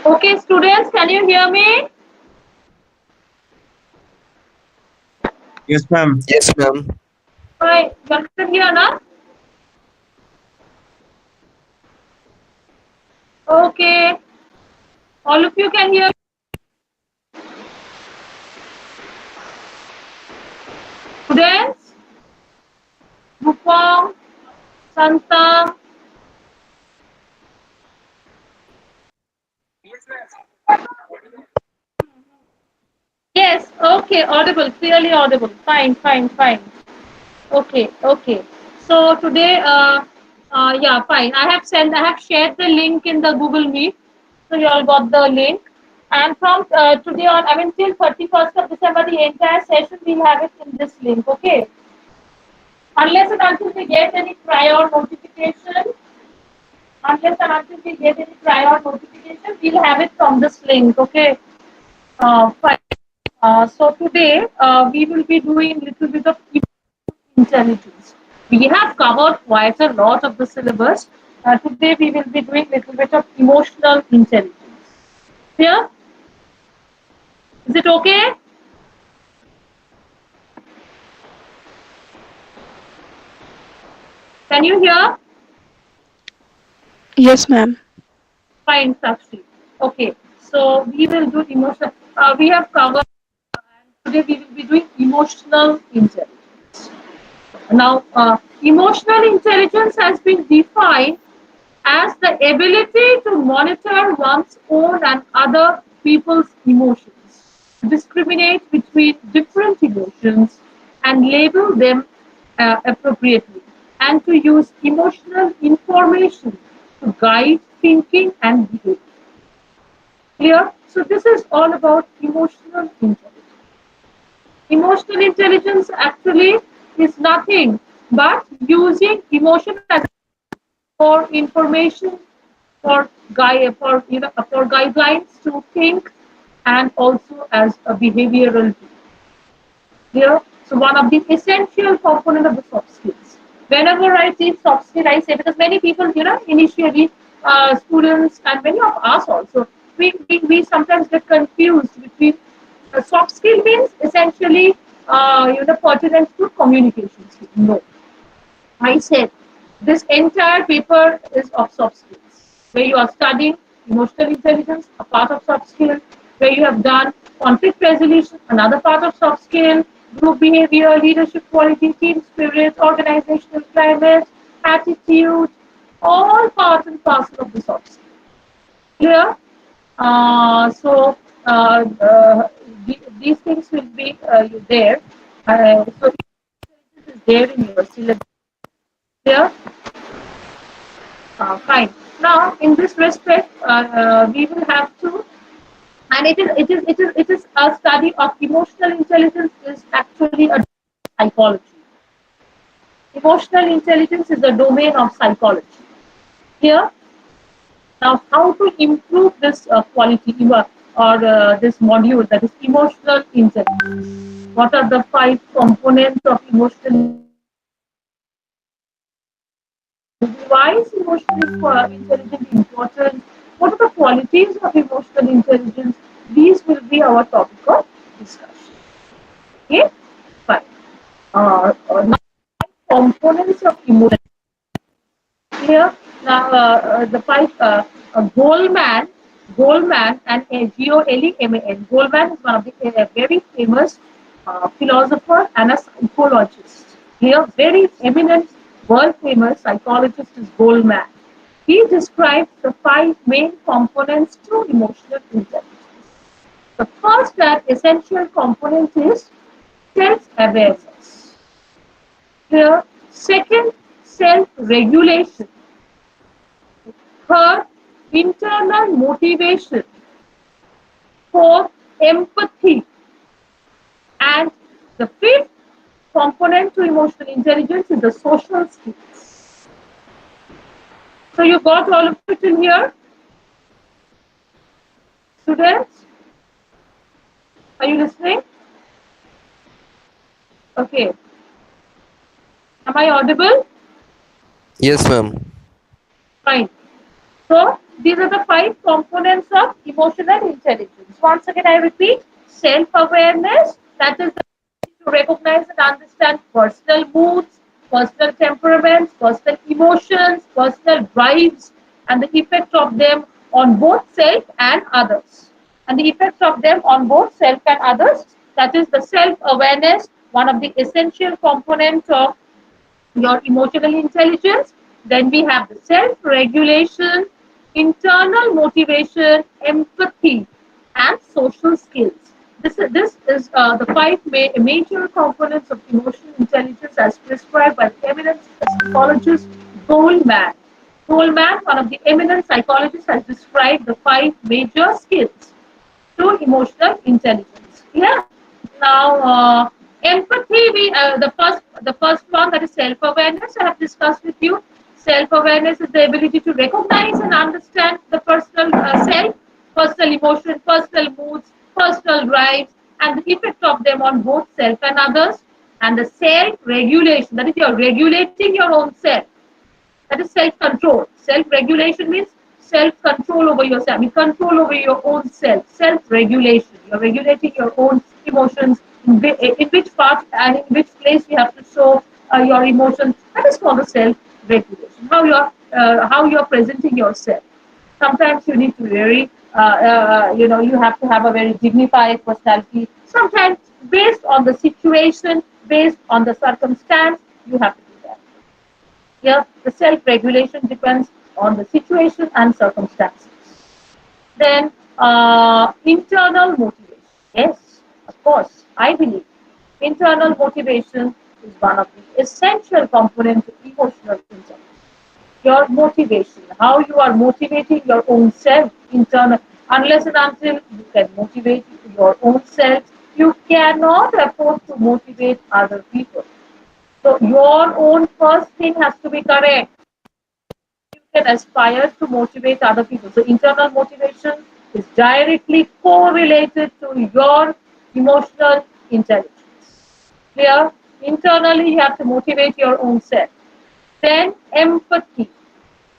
Okay, students, can you hear me? Yes, ma'am. Yes, ma'am. Hi, connected here, na? Okay, all of you can hear. Students, Rupam, Santa. Yes, okay, audible, clearly audible. Fine, fine, fine. Okay, okay. So today, yeah, fine. I have shared the link in the Google Meet. So you all got the link. And from today on, I mean, till 31st of December, the entire session we'll have it in this link. Okay. Unless and until we get any prior notification, we'll have it from this link. Okay. Fine. So today we will be doing little bit of intelligence. We have covered quite a lot of the syllabus. Today we will be doing little bit of emotional intelligence. Clear? Is it okay? Can you hear? Yes, ma'am. Fine, Sakshi. Okay. So we will do emotional. We have covered. Today we will be doing emotional intelligence. Now, emotional intelligence has been defined as the ability to monitor one's own and other people's emotions, discriminate between different emotions, and label them appropriately, and to use emotional information to guide thinking and behavior. Clear? So, this is all about emotional intelligence. Emotional intelligence actually is nothing but using emotion as for information, for guidelines to think, and also as a behavioral tool. Here, so one of the essential component of the soft skills. Whenever I say soft skill, I say because many people, initially students and many of us also, we sometimes get confused between soft skill means essentially pertinent to communication skill. No, I said this entire paper is of soft skills, where you are studying emotional intelligence, a part of soft skill, where you have done conflict resolution, another part of soft skill, group behavior, leadership quality, team spirit, organizational climate, attitude, all part and parcel of the soft skill. Clear? So these things will be there. So this is there in your syllabus. Clear? Fine. Now, in this respect, we will have to, and it is a study of emotional intelligence is actually a psychology. Emotional intelligence is a domain of psychology. Here, now, how to improve this quality or this module that is emotional intelligence? What are the five components of emotional why is emotional intelligence important? What are the qualities of emotional intelligence? These will be our topic of discussion. Okay, fine. Now, components of emotion. Here, now the five Goldman and Goleman. Goldman is one of the very famous philosopher and a psychologist. Here, very eminent, world famous psychologist is Goldman. He describes the five main components to emotional intelligence. The first and essential component is self-awareness. Here, second, self-regulation. Third, internal motivation. Fourth, empathy. And the fifth component to emotional intelligence is the social skills. So you got all of it in here? Students, are you listening? Okay. Am I audible? Yes, ma'am. Fine. So These are the five components of emotional intelligence. Once again, I repeat: self-awareness, that is the ability to recognize and understand personal moods, personal temperaments, personal emotions, personal drives, and the effect of them on both self and others. And the effects of them on both self and others, that is the self-awareness, one of the essential components of your emotional intelligence. Then we have the self regulation, internal motivation, empathy, and social skills. This is the five major components of emotional intelligence as prescribed by the eminent psychologist Goldman. Goldman, one of the eminent psychologists, has described the five major skills to emotional intelligence. Yeah. Now, empathy. The first one, that is self-awareness. I have discussed with you. Self-awareness is the ability to recognize and understand the personal self, personal emotion, personal moods, personal drives, and the effect of them on both self and others. And the self-regulation, that is, you're regulating your own self, that is self-control. Self-regulation means self-control over yourself. I mean, control over your own self. Self-regulation. You're regulating your own emotions. In which part and in which place you have to show your emotions. That is called the self-regulation. How you're presenting yourself. Sometimes you need to very, you have to have a very dignified personality. Sometimes, based on the situation, based on the circumstance, you have to do that. Here, the self-regulation depends on the situation and circumstances. Then, internal motivation. Yes, of course, I believe internal motivation is one of the essential components of emotional intelligence. Your motivation, how you are motivating your own self internal. Unless and until you can motivate your own self, you cannot afford to motivate other people. So your own first thing has to be correct. You can aspire to motivate other people. So internal motivation is directly correlated to your emotional intelligence. Clear? Internally, you have to motivate your own self. Then empathy.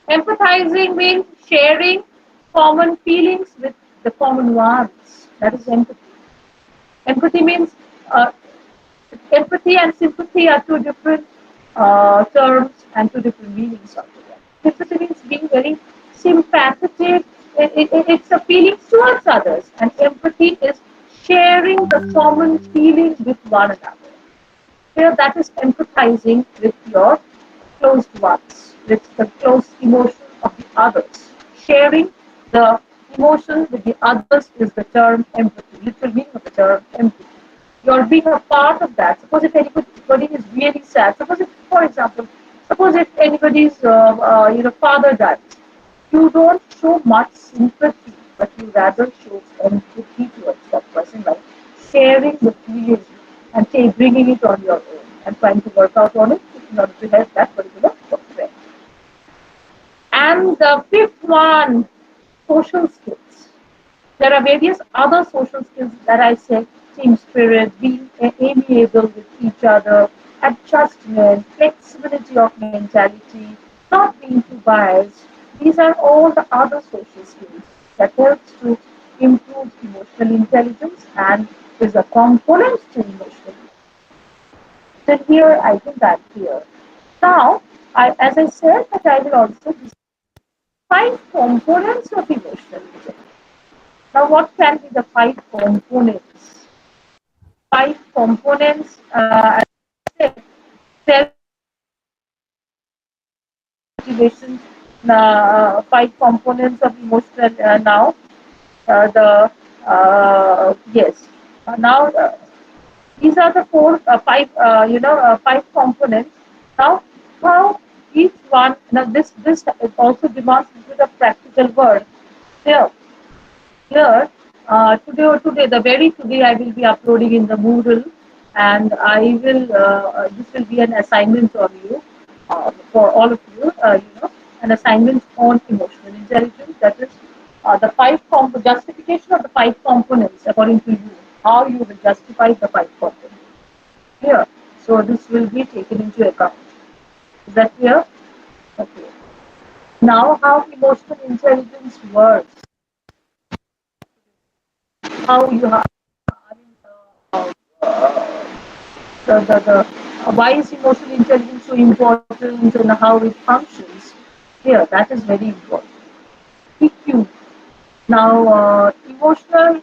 Empathizing means sharing common feelings with the common ones. That is empathy. Empathy means uh, empathy and sympathy are two different terms and two different meanings altogether. Sympathy means being very sympathetic. It's a feeling towards others, and empathy is sharing the common feelings with one another. Here, that is empathizing with your closed ones, with the close emotion of the others. Sharing the emotion with the others is the term empathy, literal meaning of the term empathy. You're being a part of that. Suppose if anybody is really sad, suppose if, for example, suppose if anybody's father dies, you don't show much sympathy, but you rather show empathy towards that person by sharing the feeling and say, bringing it on your own and trying to work out on it in order to help that particular friend. And the fifth one, social skills. There are various other social skills that I said: team spirit, being amiable with each other, adjustment, flexibility of mentality, not being too biased. These are all the other social skills that helps to improve emotional intelligence and is a component to emotional. So here I think I'm clear. Now, as I said, that I will also discuss five components of emotional intelligence. Now, what can be the five components? Five components, as I said, self motivation, five components of emotional now. The yes. Now these are the five components. Now, how each one. Now this also demands a bit of practical work. Here, here today, the very today, I will be uploading in the Moodle, and I will this will be an assignment on you, for all of you, an assignment on emotional intelligence. That is the justification of the five components according to you, how you will justify the five components here. So this will be taken into account. Is that clear? Okay. Now, how emotional intelligence works, how you have why is emotional intelligence so important and how it functions. Here, that is very important. EQ. Now, emotional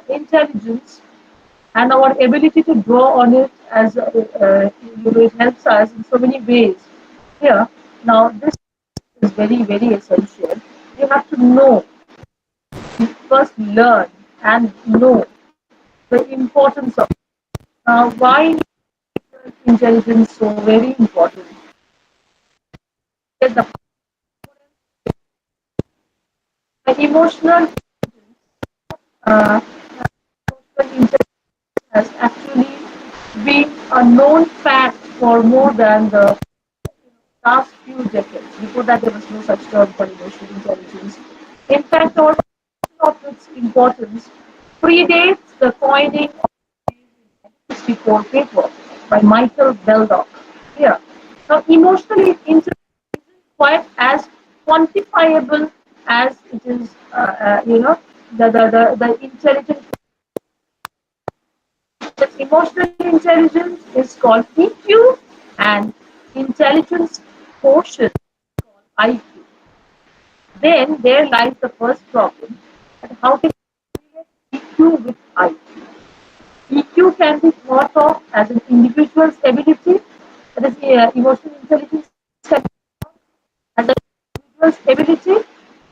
intelligence and our ability to draw on it as it helps us in so many ways. Here, now this is very very essential. You have to know, first learn and know the importance of. Why intelligence so very important? Get the emotional uh, intelligence has actually been a known fact for more than the last few decades. Before that, there was no such term for emotional intelligence. In fact, our of its importance predates the coining of 1964 paper by Michael Beldock. Here, now emotional intelligence quite as quantifiable as it is, the intelligence. The emotional intelligence is called EQ and intelligence quotient IQ. Then there lies the first problem, and how can EQ with IQ? EQ can be thought of as an individual's ability, that is, emotional intelligence can be as an individual's ability,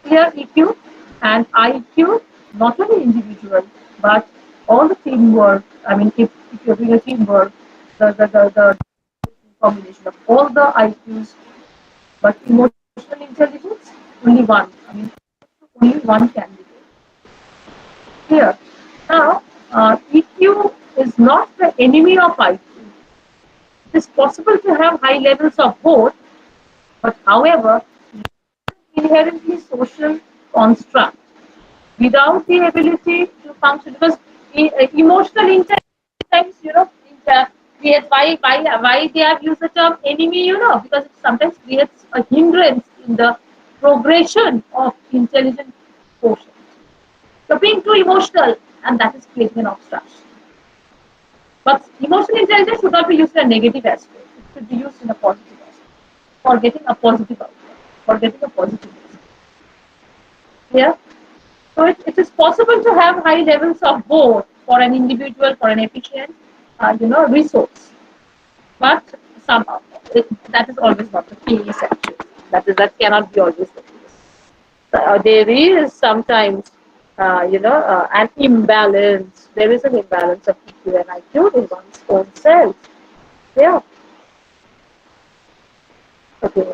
clear EQ, and IQ, not only individual, but all the teamwork. I mean, if you're doing a teamwork, the combination of all the IQs, but emotional intelligence, only one. I mean, only one candidate. Here. Now, EQ is not the enemy of IQ. It is possible to have high levels of both, but however, inherently social construct without the ability to function because emotional intelligence, creates why they have used the term enemy, because it sometimes creates a hindrance in the progression of intelligent quotient. So being too emotional, and that is creating an obstruction. But emotional intelligence should not be used in a negative aspect. It should be used in a positive aspect for getting a positive outcome, for getting a positive result. Yeah. So it is possible to have high levels of both for an individual, for an efficient, resource. But somehow that is always not the case. Actually, that cannot be always the case. There is sometimes, an imbalance. There is an imbalance of EQ and IQ in one's own self. Yeah. Okay.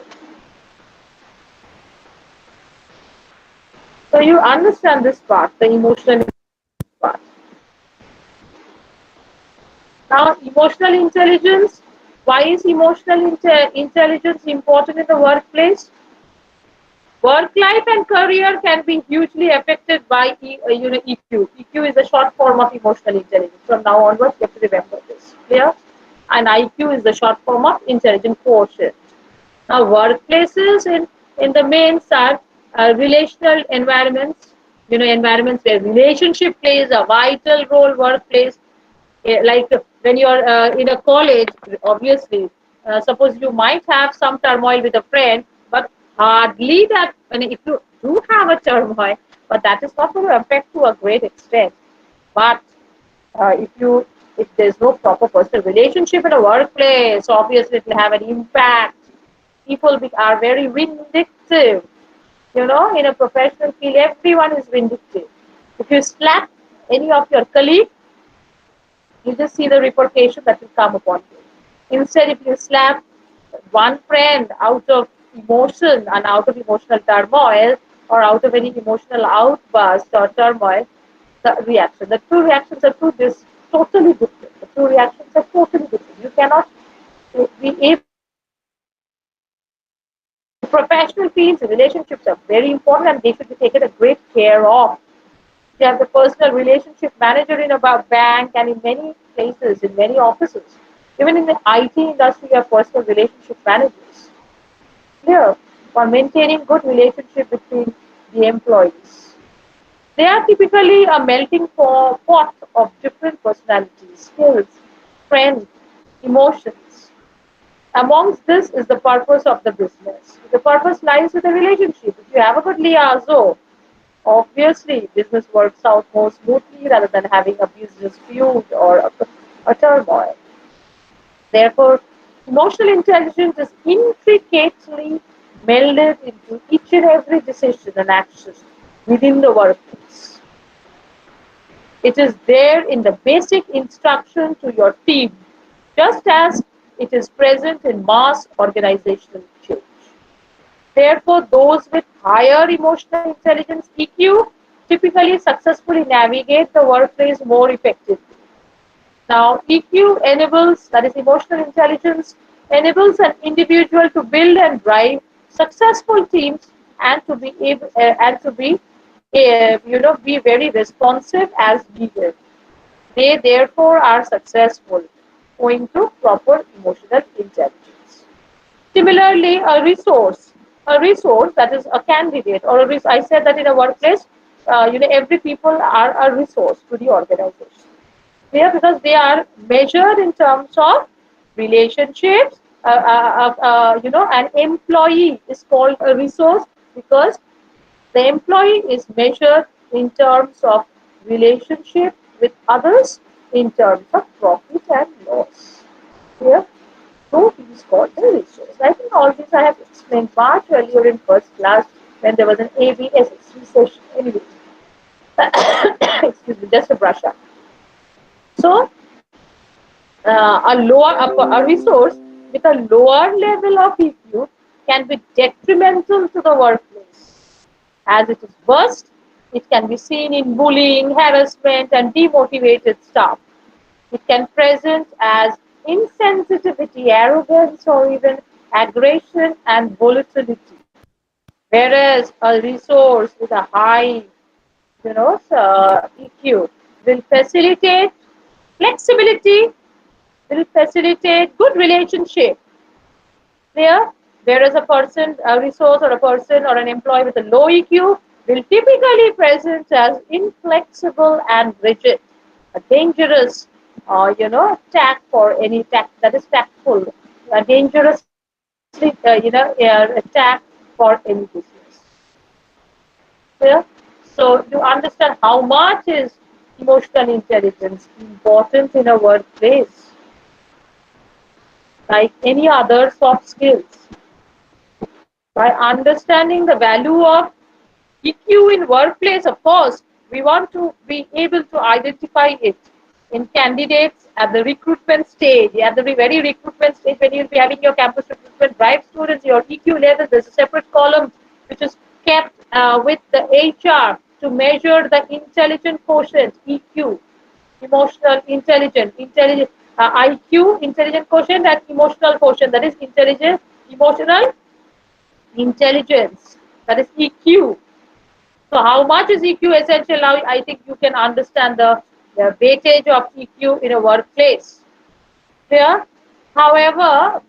So you understand this part, the emotional part. Now, emotional intelligence. Why is emotional intelligence important in the workplace? Work life and career can be hugely affected by EQ. EQ is a short form of emotional intelligence. From now onwards, you have to remember this. Clear? And IQ is the short form of intelligent quotient. Now, workplaces in the main are relational environments. Environments where relationship plays a vital role. Workplace, like when you're in a college, obviously, suppose you might have some turmoil with a friend, but hardly that. When if you do have a turmoil, but that is not going to affect to a great extent. But if there's no proper personal relationship in a workplace, obviously it will have an impact. People are very vindictive. In a professional field, everyone is vindictive. If you slap any of your colleagues, you just see the repercussion that will come upon you. Instead, if you slap one friend out of emotion and out of emotional turmoil or out of any emotional outburst or turmoil, the two reactions are totally different. The two reactions are totally different. You cannot be able. Professional fields, relationships are very important and they should be taken a great care of. You have the personal relationship manager in a bank and in many places, in many offices. Even in the IT industry, you have personal relationship managers. Clear? for maintaining good relationship between the employees. They are typically a melting pot of different personalities, skills, strengths, emotions. Amongst this is the purpose of the business. The purpose lies with the relationship. If you have a good liaison, obviously business works out more smoothly rather than having a business feud or a turmoil. Therefore, emotional intelligence is intricately melded into each and every decision and action within the workplace. It is there in the basic instruction to your team, just as it is present in mass organizational change. Therefore, those with higher emotional intelligence (EQ) typically successfully navigate the workplace more effectively. Now, EQ enables, that is emotional intelligence, enables an individual to build and drive successful teams and to be able, be very responsive as needed. They therefore are successful owing to proper emotional intelligence. Similarly, a resource that is a candidate or I said that in a workplace, every people are a resource to the organization. Yeah, because they are measured in terms of relationships. An employee is called a resource because the employee is measured in terms of relationship with others, in terms of profit and loss. Yeah. So he is called the resource. I think all this I have explained much earlier in first class when there was an ABSSC session. Anyway, excuse me, just a brush up. So a resource with a lower level of EQ can be detrimental to the workplace. As it is worst, it can be seen in bullying, harassment, and demotivated staff. It can present as insensitivity, arrogance, or even aggression and volatility. Whereas a resource with a high, EQ will facilitate flexibility, will facilitate good relationship there, whereas a resource or a person or an employee with a low EQ will typically present as inflexible and rigid, a dangerous, tack for any tack that is tactful, a dangerously, attack for any business. Yeah? So you understand how much is emotional intelligence important in a workplace, like any other soft skills. By understanding the value of EQ in workplace, of course, we want to be able to identify it in candidates at the recruitment stage, at the very recruitment stage when you'll be having your campus recruitment drive students, your EQ level, there's a separate column which is kept with the HR to measure the intelligent quotient, EQ, emotional IQ, intelligent quotient, and emotional quotient, that is intelligent, emotional intelligence, that is EQ. So how much is EQ essential now? I think you can understand the weightage of EQ in a workplace. Clear? However,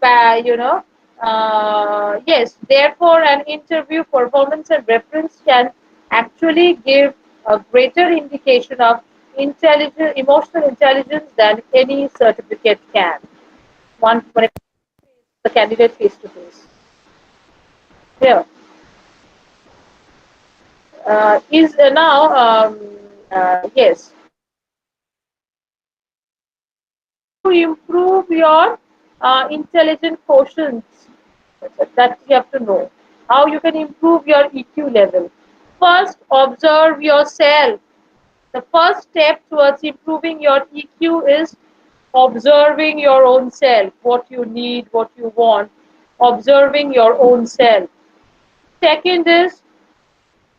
yes, therefore an interview performance and reference can actually give a greater indication of emotional intelligence than any certificate can. One when it the candidate face to face. Clear? Is now yes. To improve your intelligent quotients, that you have to know how you can improve your EQ level. First, observe yourself. The first step towards improving your EQ is observing your own self, what you need, what you want, observing your own self. Second is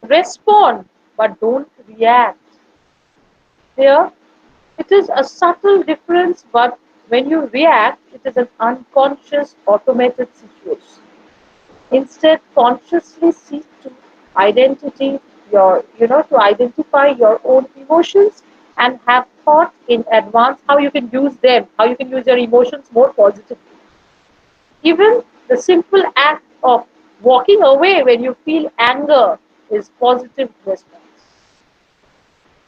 respond, but don't react. There, it is a subtle difference, but when you react, it is an unconscious, automated situation. Instead, consciously seek to to identify your own emotions and have thought in advance how you can use them, how you can use your emotions more positively. Even the simple act of Walking away when you feel anger is positive response.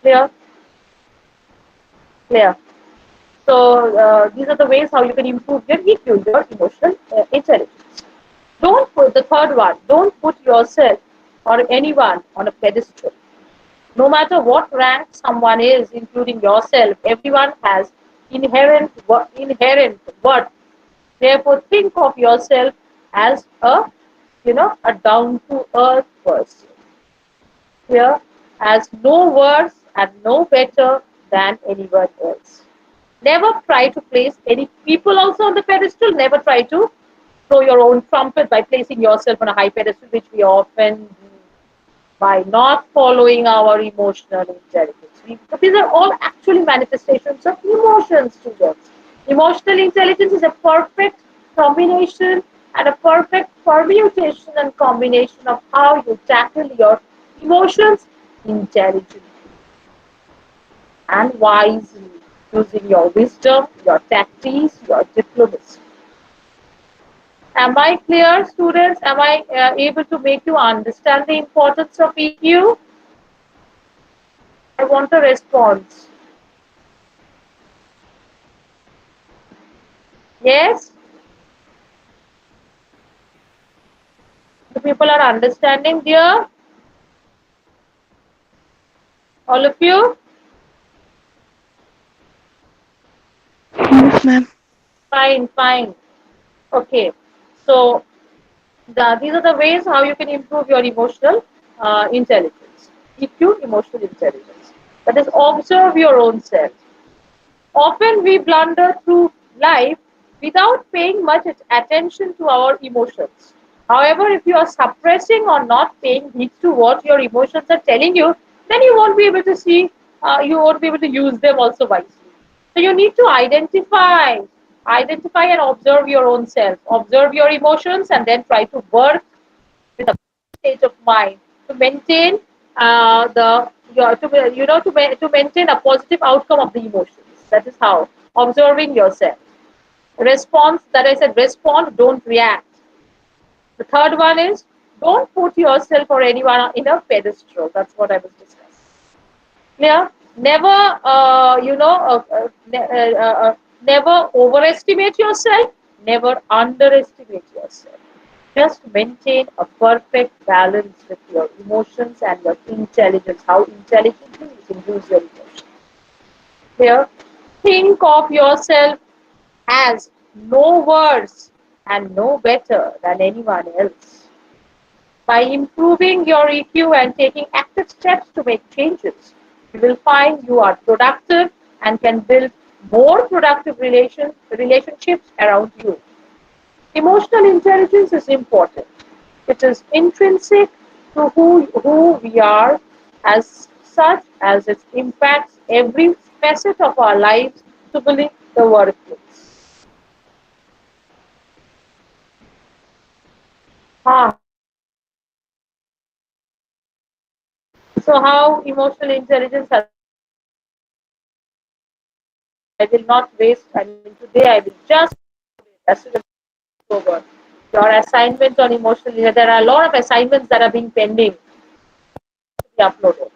Clear? Clear. So these are the ways how you can improve your EQ, your emotional intelligence. Don't put the third one. Don't put yourself or anyone on a pedestal. No matter what rank someone is, including yourself, everyone has inherent worth. Therefore, think of yourself as a down to earth person. Here, as no worse and no better than anyone else. Never try to place any people also on the pedestal. Never try to throw your own trumpet by placing yourself on a high pedestal, which we often do by not following our emotional intelligence. These are all actually manifestations of emotions, students. Emotional intelligence is a perfect combination and a perfect permutation and combination of how you tackle your emotions intelligently and wisely, using your wisdom, your tactics, your diplomacy. Am I clear, students? Am I able to make you understand the importance of EQ? I want a response. Yes? The people are understanding, dear? All of you? Yes, ma'am. Fine, fine. Okay. So these are the ways how you can improve your emotional intelligence. EQ, emotional intelligence. That is, observe your own self. Often we blunder through life without paying much attention to our emotions. However, if you are suppressing or not paying heed to what your emotions are telling you, then you won't be able to see, you won't be able to use them also wisely. So you need to identify and observe your own self, observe your emotions, and then try to work with a state of mind to maintain the your to to maintain a positive outcome of the emotions. That is how observing yourself. Response, that I said, respond, don't react. The third one is don't put yourself or anyone in a pedestal. That's what I was discussing. Clear? Never, never overestimate yourself. Never underestimate yourself. Just maintain a perfect balance with your emotions and your intelligence. How intelligently you can use your emotions. Here, think of yourself as no worse and no better than anyone else. By improving your EQ and taking active steps to make changes, you will find you are productive and can build more productive relationships around you. Emotional intelligence is important. It is intrinsic to who we are as such as it impacts every facet of our lives, including the workplace. Ah, so how emotional intelligence has been improved? I will not waste. I mean, today I will just as soon as it's over. Your assignment on emotional intelligence. There are a lot of assignments that are being pending to be uploaded.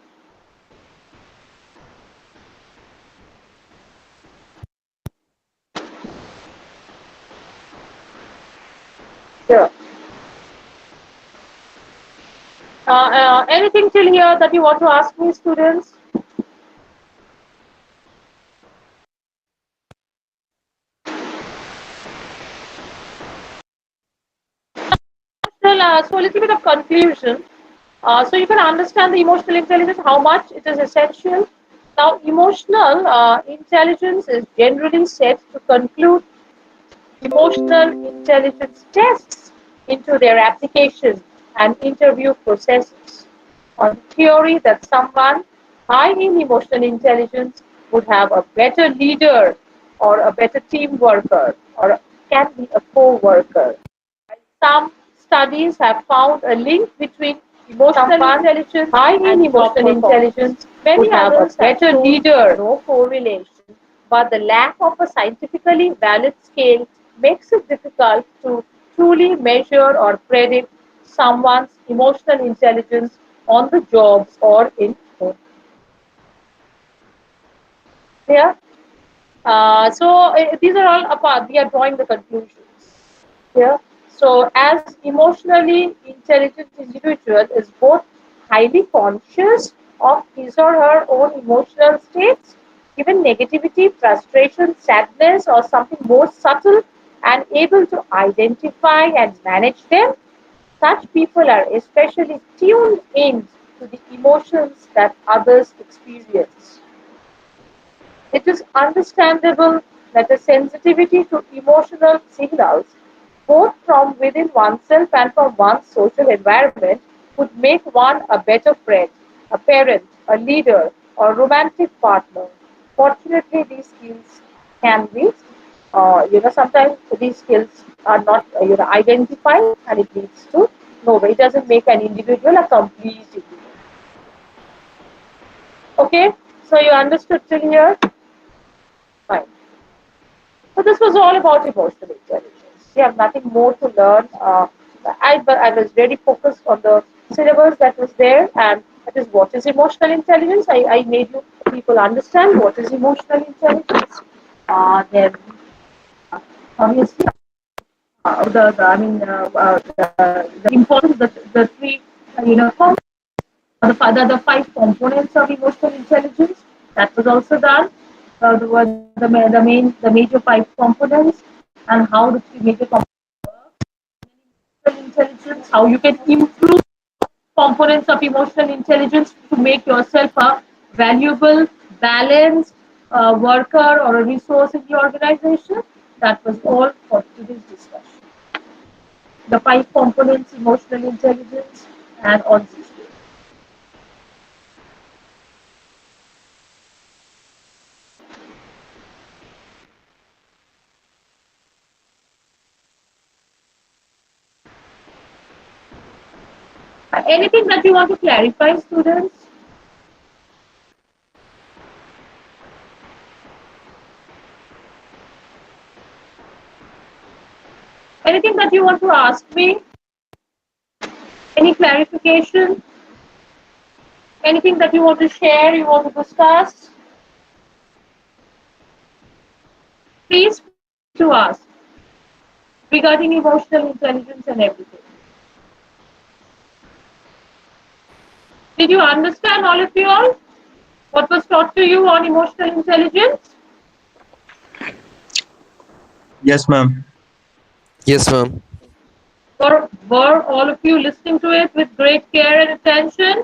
Sure. Anything till here that you want to ask me, students? So a little bit of conclusion. So you can understand the emotional intelligence, how much it is essential. Now, emotional intelligence is generally said to conclude emotional intelligence tests into their application and interview processes on the theory that someone high in emotional intelligence would have a better leader or a better team worker or can be a co-worker. Some studies have found a link between emotional intelligence high in emotional intelligence many would have a better leader, no correlation, but the lack of a scientifically valid scale makes it difficult to truly measure or predict someone's emotional intelligence on the jobs or in home. Yeah. These are all apart. We are drawing the conclusions. Yeah. So as emotionally intelligent individual is both highly conscious of his or her own emotional states, even negativity, frustration, sadness, or something more subtle, and able to identify and manage them. Such people are especially tuned in to the emotions that others experience. It is understandable that a sensitivity to emotional signals, both from within oneself and from one's social environment, would make one a better friend, a parent, a leader, or romantic partner. Fortunately, these skills can be, sometimes these skills are not, identified, and it leads to nowhere. It doesn't make an individual a complete individual. Okay, so you understood till here? Fine. So this was all about emotional intelligence. We have nothing more to learn. I was very focused on the syllabus that was there, and that is what is emotional intelligence. I made you people understand what is emotional intelligence. Then obviously the importance, the three the five components of emotional intelligence. That was also done. The major five components, and how the three major components of intelligence, how you can improve components of emotional intelligence to make yourself a valuable, balanced worker or a resource in the organization. That was all for today's discussion. The five components, emotional intelligence, and all these things. Anything that you want to clarify, students? Anything that you want to ask me? Any clarification? Anything that you want to share, you want to discuss? Please feel free to ask regarding emotional intelligence and everything. Did you understand, all of you all, what was taught to you on emotional intelligence? Yes, ma'am. Yes, ma'am. Were all of you listening to it with great care and attention?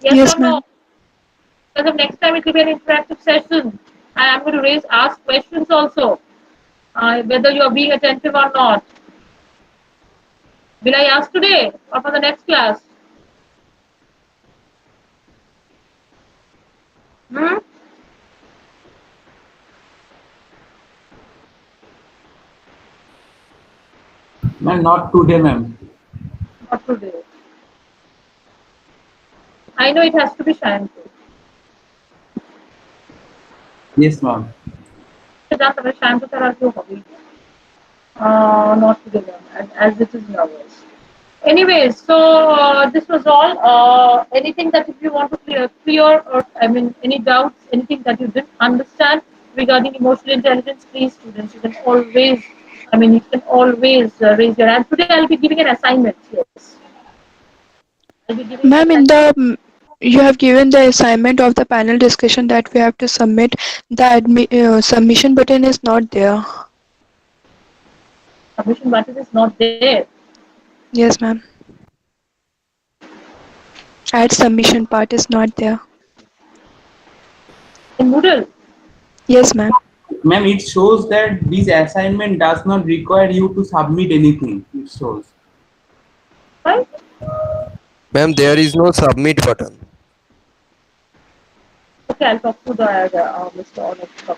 Yes or Yes, no? ma'am. Because of next time it will be an interactive session. And I'm going to ask questions also, whether you are being attentive or not. Will I ask today or for the next class? Hmm? Ma'am, not today, ma'am. Not today. I know it has to be scientific. Yes, ma'am. Not together, as it is nervous. Anyways, so this was all. Anything that if you want to clear, or I mean, any doubts, anything that you didn't understand regarding emotional intelligence, please, students, you can always, you can always raise your hand. Today, I'll be giving an assignment. Yes, I'll be giving an Ma'am, in assignment. the you have given the assignment of the panel discussion that we have to submit. The submission button is not there. Submission button is not there Yes, ma'am. Add submission part is not there. in Moodle. Yes, ma'am. Ma'am, it shows that this assignment does not require you to submit anything. It shows. Right? Ma'am, there is no submit button. Okay, I'll talk to the Mr. Honor. If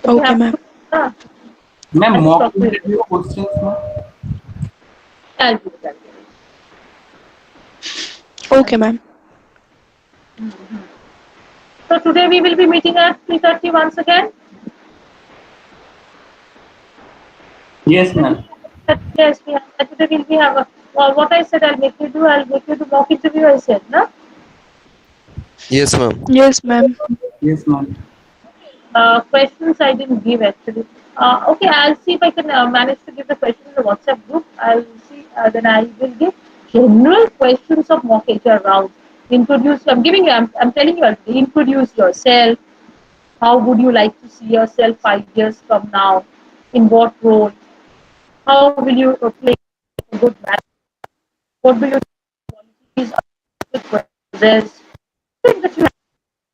you Okay, have ma'am. to, Ma'am, I'll just mock talk to you. interview questions, ma'am. I'll do it. I'll do it. I'll Okay, do it. ma'am. So today we will be meeting at 3:30 once again. Yes, ma'am. At Yes, we have. Today will we have a, well, what I said, I'll make you do mock interview, I said, no? Yes, ma'am. Yes, ma'am. Yes, ma'am. Questions I didn't give actually. Okay, I'll see if I can manage to give the questions in the WhatsApp group. I'll see, then I will give general questions of mock HR round. Introduce, I'm telling you, introduce yourself. How would you like to see yourself 5 years from now? In what role? How will you play a good match? What do you think qualities possess? Think that you have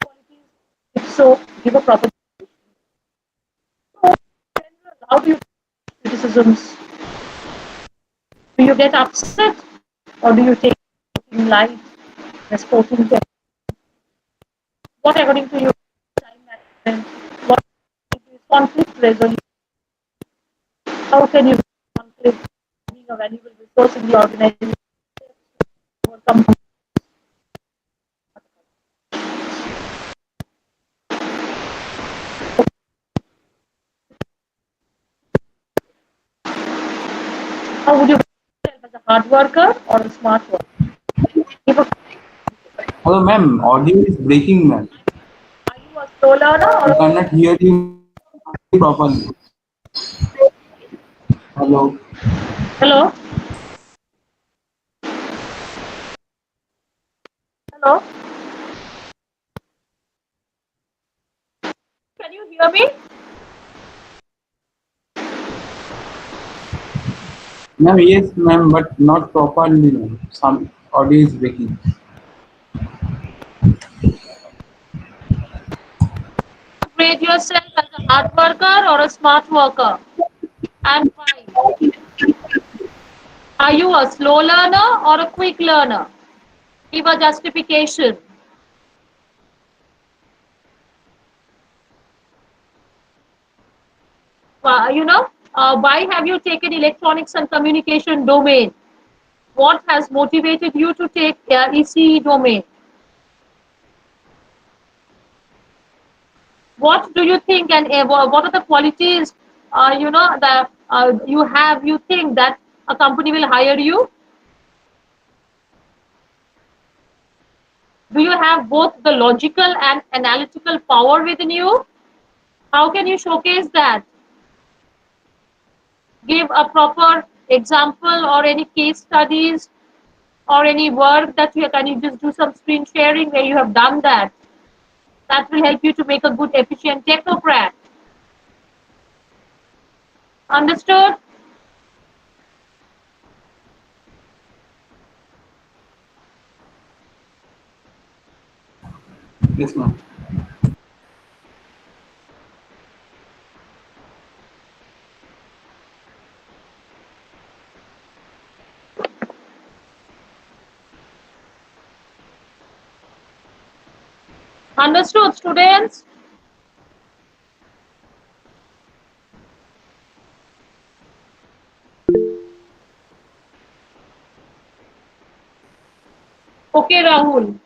qualities? If so, give a proper. So, how do you criticisms? Do you get upset or do you take it in light? The sporting test? What according to you time management? What is conflict resolution? How can you conflict being a valuable resource in the organization? Overcome. How would you yourself as a hard worker or a smart worker? Give a, Hello, ma'am. Audio is breaking, ma'am. are you a slow learner or We a quick cannot hear you properly. Hello. hello? Hello? Can you hear me? Ma'am, yes, ma'am, but not properly, ma'am. Some audio is breaking. Grade yourself as a hard worker or a smart worker? And why? Are you a slow learner or a quick learner? Give a justification. Why have you taken electronics and communication domain? What has motivated you to take ECE domain? What do you think and what are the qualities that you think that a company will hire you? Do you have both the logical and analytical power within you? How can you showcase that? Give a proper example or any case studies or any work that you can you just do some screen sharing where you have done that. That will help you to make a good efficient technocrat. Understood? Yes, ma'am. Understood, students? Okay, Rahul.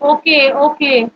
Okay, okay.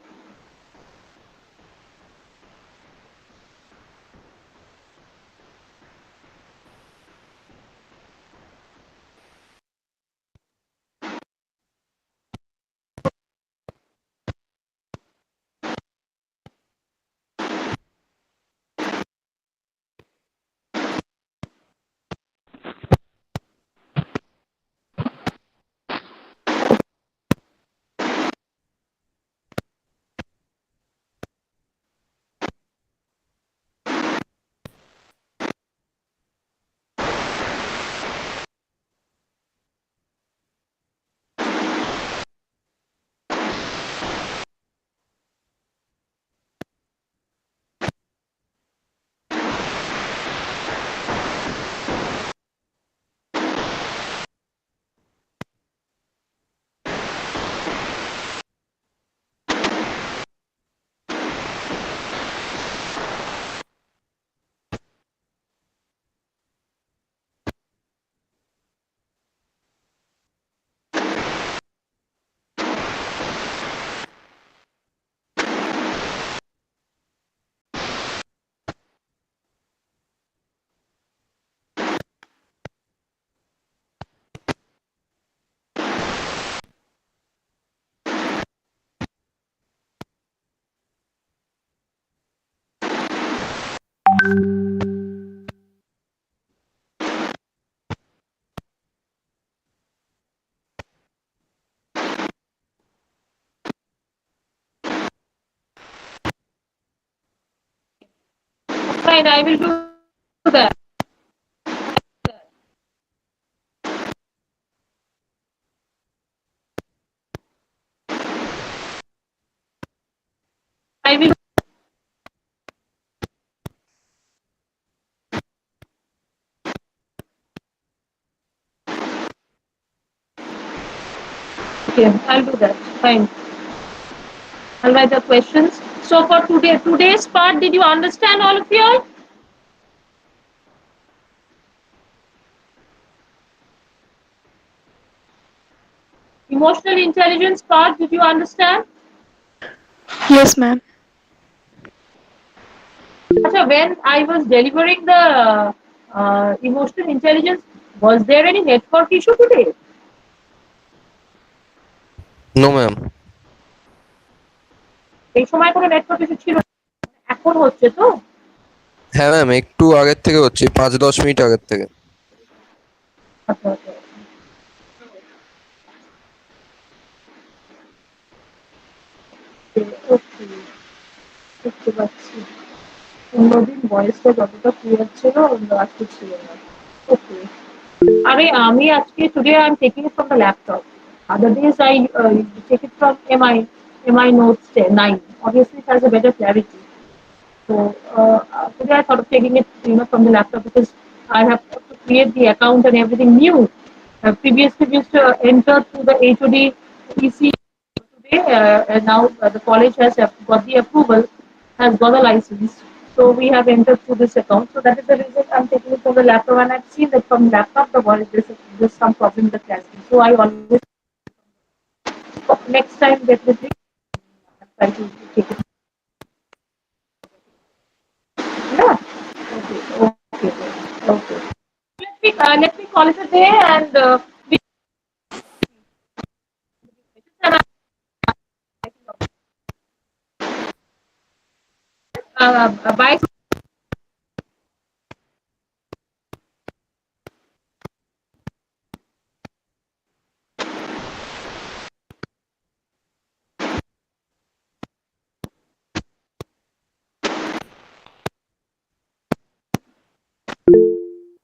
Fine, I will do that. I will. Okay, I'll do that. Fine. I'll write the questions. So for today's part, did you understand all of you all? Emotional intelligence part, did you understand? Yes, ma'am. Acha, when I was delivering the emotional intelligence, was there any network issue today? No, ma'am. এই সময় কোনো network issue ছিল না? এখন হচ্ছে তো? হ্যাঁ ma'am, একটু আগের থেকে হচ্ছে, 5-10 মিনিট আগের থেকে। আচ্ছা আচ্ছা ওকে বুঝতে পারছি অন্যদিন ভয়েসটা যতটা ক্লিয়ার ছিল আজকে ছিল না ওকে আরে আমি আজকে today I'm taking it from the laptop. Other days I take it from MI Notes 9. Obviously, it has a better clarity. So today I thought of taking it, from the laptop because I have to create the account and everything new. Previously, we used to enter through the HOD EC. Today, and now the college has got the approval, has got a license. So we have entered through this account. So that is the reason I'm taking it from the laptop, and I've seen that from laptop the voice there's some problem with the clarity. So I always next time definitely try to take it. Yeah. Okay. Okay. Let me call it a day and bye.